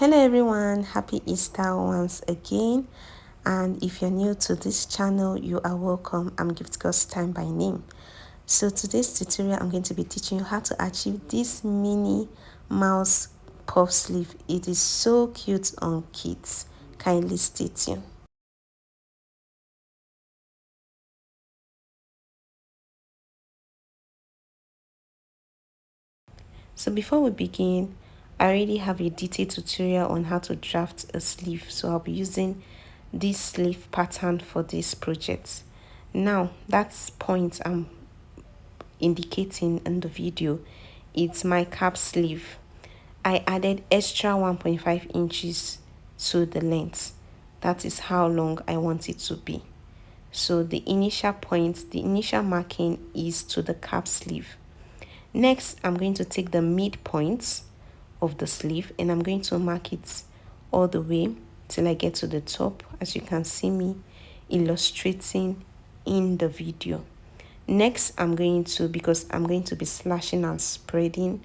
Hello everyone, happy Easter once again. And if you're new to this channel, you are welcome. I'm Gift Girls Time by name. So today's tutorial, I'm going to be teaching you how to achieve this Minnie Mouse puff sleeve. It is so cute on kids. Kindly stay tuned. So before we begin, I already have a detailed tutorial on how to draft a sleeve. So I'll be using this sleeve pattern for this project. Now, that's point I'm indicating in the video, it's my cap sleeve. I added extra 1.5 inches to the length. That is how long I want it to be. So the initial point, the initial marking is to the cap sleeve. Next, I'm going to take the midpoint of the sleeve and I'm going to mark it all the way till I get to the top, as you can see me illustrating in the video. Next, because I'm going to be slashing and spreading,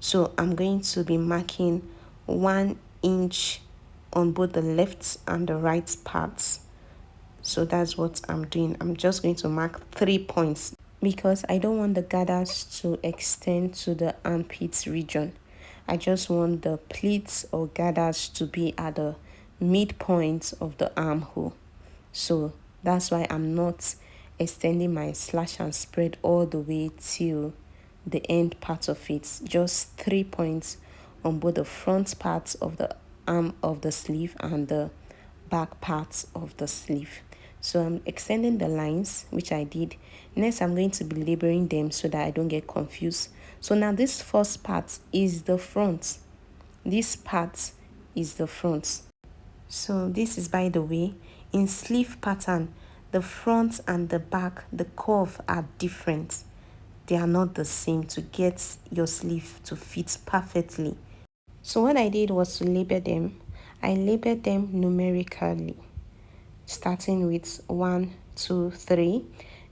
so I'm going to be marking 1 inch on both the left and the right parts. So that's what I'm doing. I'm just going to mark 3 points because I don't want the gathers to extend to the armpits region. I just want the pleats or gathers to be at the midpoint of the armhole. So that's why I'm not extending my slash and spread all the way till the end part of it. Just 3 points on both the front parts of the arm of the sleeve and the back parts of the sleeve. So I'm extending the lines, which I did. Next, I'm going to be labeling them so that I don't get confused. So now this first part is the front. This part is the front. So this is, by the way, in sleeve pattern, the front and the back, the curve are different. They are not the same to get your sleeve to fit perfectly. So what I did was to label them. I labeled them numerically, starting with 1, 2, 3.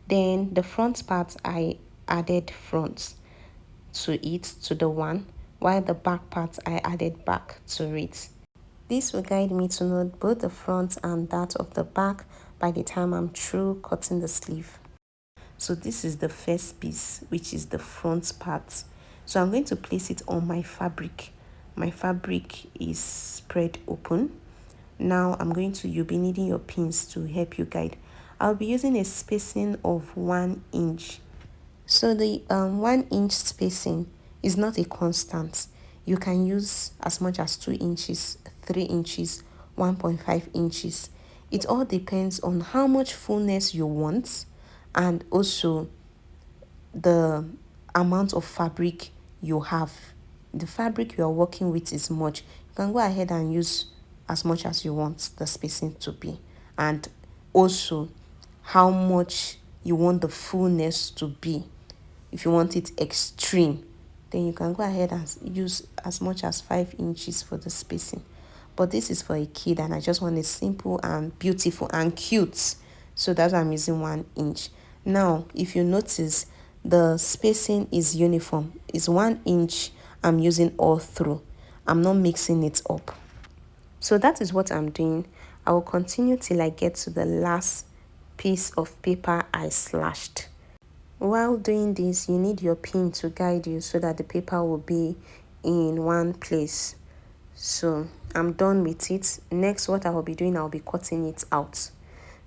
Then the front part, I added front to it, to the 1, while the back part, I added back to it. This will guide me to know both the front and that of the back by the time I'm through cutting the sleeve. So this is the first piece, which is the front part. So I'm going to place it on my fabric. My fabric is spread open. Now you'll be needing your pins to help you guide. I'll be using a spacing of 1 inch. So the 1 inch spacing is not a constant. You can use as much as 2 inches, 3 inches, 1.5 inches. It all depends on how much fullness you want and also the amount of fabric you have. The fabric you are working with is much. You can go ahead and use as much as you want the spacing to be, and also how much you want the fullness to be. If you want it extreme, then you can go ahead and use as much as 5 inches for the spacing. But this is for a kid and I just want it simple and beautiful and cute. So that's why I'm using 1 inch. Now, if you notice, the spacing is uniform. It's 1 inch. I'm using all through. I'm not mixing it up. So that is what I'm doing. I will continue till I get to the last piece of paper I slashed. While doing this, you need your pin to guide you so that the paper will be in one place. So I'm done with it. Next, what I will be doing, I'll be cutting it out.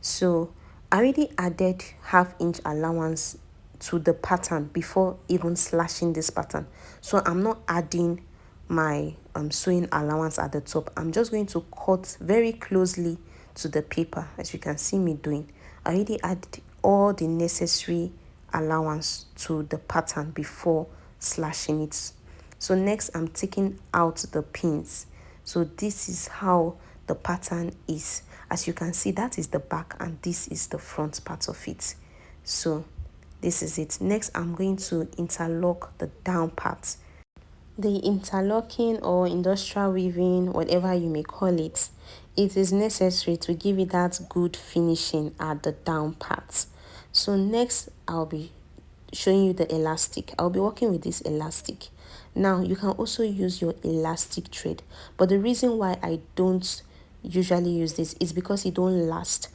So I already added 1/2 inch allowance to the pattern before even slashing this pattern. So I'm not adding my sewing allowance at the top. I'm just going to cut very closely to the paper, as you can see me doing. I already added all the necessary allowance to the pattern before slashing it. So next, I'm taking out the pins. So this is how the pattern is. As you can see, that is the back and this is the front part of it. So this is it. Next, I'm going to interlock the down part. The interlocking or industrial weaving, whatever you may call it, it is necessary to give it that good finishing at the down part. So next, I'll be showing you the elastic. I'll be working with this elastic. Now you can also use your elastic thread, but the reason why I don't usually use this is because it don't last.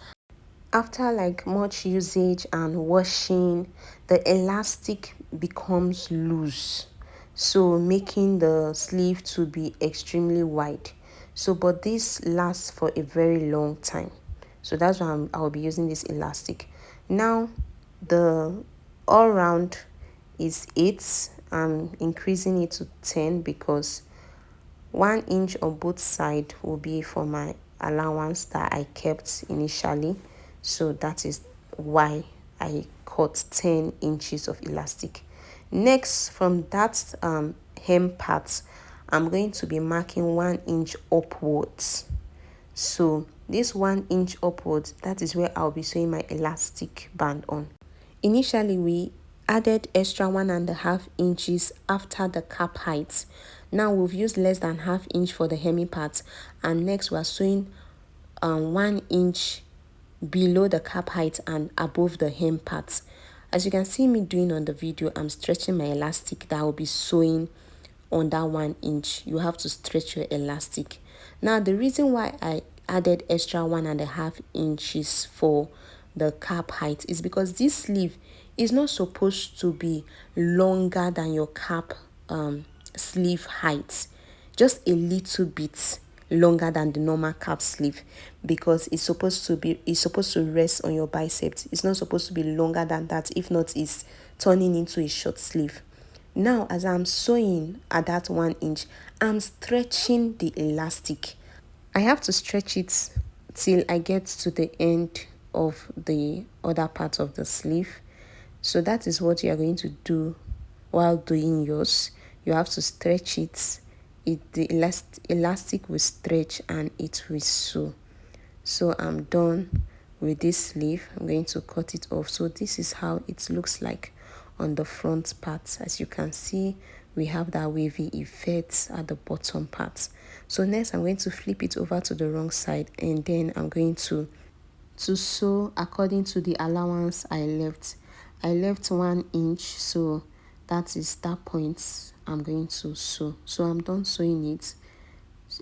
After like much usage and washing, the elastic becomes loose, so making the sleeve to be extremely wide. So but this lasts for a very long time, so that's why I'll be using this elastic. Now the all round is 8. I'm increasing it to 10 because 1 inch on both sides will be for my allowance that I kept initially. So that is why I cut 10 inches of elastic. Next, from that hem part, I'm going to be marking 1 inch upwards. So this 1 inch upwards, that is where I'll be sewing my elastic band on. Initially, we added extra 1.5 inches after the cap height. Now we've used less than half inch for the hemi part, and next we are sewing 1 inch below the cap height and above the hem part. As you can see me doing on the video, I'm stretching my elastic that I will be sewing on that 1 inch. You have to stretch your elastic. Now the reason why I added extra 1.5 inches for the cap height is because this sleeve is not supposed to be longer than your cap sleeve height, just a little bit longer than the normal cap sleeve, because it's supposed to rest on your biceps. It's not supposed to be longer than that, if not it's turning into a short sleeve. Now as I'm sewing at that 1 inch, I'm stretching the elastic. I have to stretch it till I get to the end of the other part of the sleeve. So that is what you are going to do while doing yours. You have to stretch it. The elastic will stretch and it will sew. So I'm done with this sleeve. I'm going to cut it off. So this is how it looks like on the front part. As you can see, we have that wavy effect at the bottom part. So next I'm going to flip it over to the wrong side, and then I'm going to sew according to the allowance I left. I left 1 inch, so that is that point I'm going to sew. So I'm done sewing it.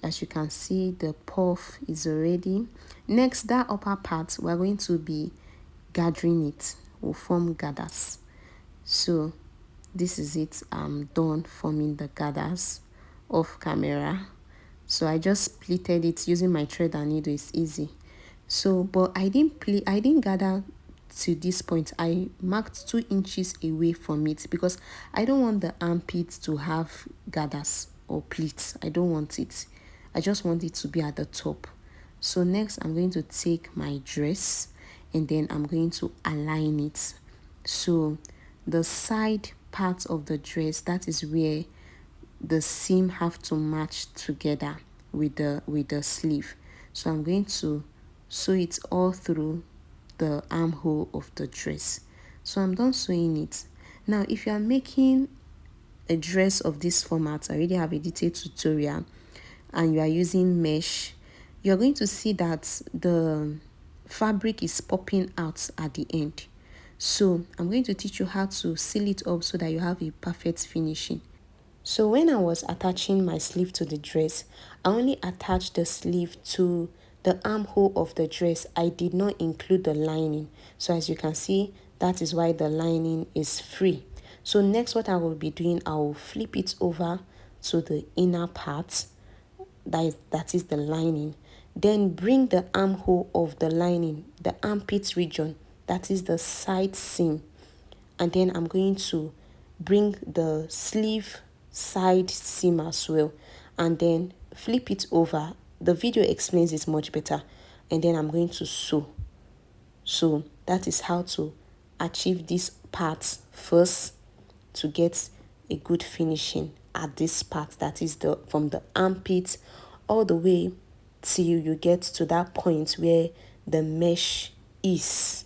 As you can see, the puff is already. Next, that upper part, we're going to be gathering it. We'll form gathers. So this is it. I'm done forming the gathers off camera. So I just pleated it using my thread and needle. It's easy. So but I didn't gather to this point. I marked 2 inches away from it because I don't want the armpit to have gathers or pleats. I don't want it. I just want it to be at the top. So next I'm going to take my dress and then I'm going to align it. So the side part of the dress, that is where the seam have to match together with the sleeve. So I'm going to sew it all through the armhole of the dress. So I'm done sewing it. Now if you are making a dress of this format, I already have a detailed tutorial, and you are using mesh, you're going to see that the fabric is popping out at the end. So I'm going to teach you how to seal it up so that you have a perfect finishing. So when I was attaching my sleeve to the dress, I only attached the sleeve to the armhole of the dress. I did not include the lining. So as you can see, that is why the lining is free. So next what I will be doing, I will flip it over to the inner part, that is the lining. Then bring the armhole of the lining, the armpit region, that is the side seam. And then I'm going to bring the sleeve side seam as well, and then flip it over. The video explains it much better. And then I'm going to sew. So that is how to achieve this part first, to get a good finishing at this part, that is from the armpit all the way till you get to that point where the mesh is.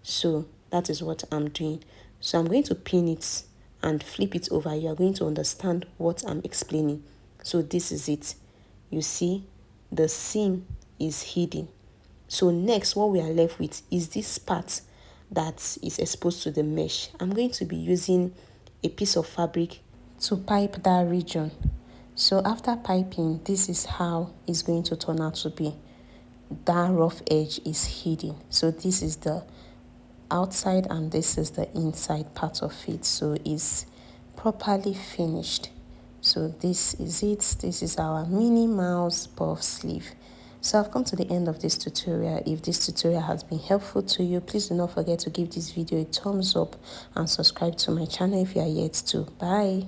So that is what I'm doing. So I'm going to pin it and flip it over. You are going to understand what I'm explaining. So this is it. You see, the seam is hidden. So next, what we are left with is this part that is exposed to the mesh. I'm going to be using a piece of fabric to pipe that region. So after piping, this is how it's going to turn out to be. That rough edge is hidden. So this is the outside and this is the inside part of it. So it's properly finished. So this is it. This is our Minnie Mouse puff sleeve. So I've come to the end of this tutorial. If this tutorial has been helpful to you, please do not forget to give this video a thumbs up and subscribe to my channel if you are yet to. Bye.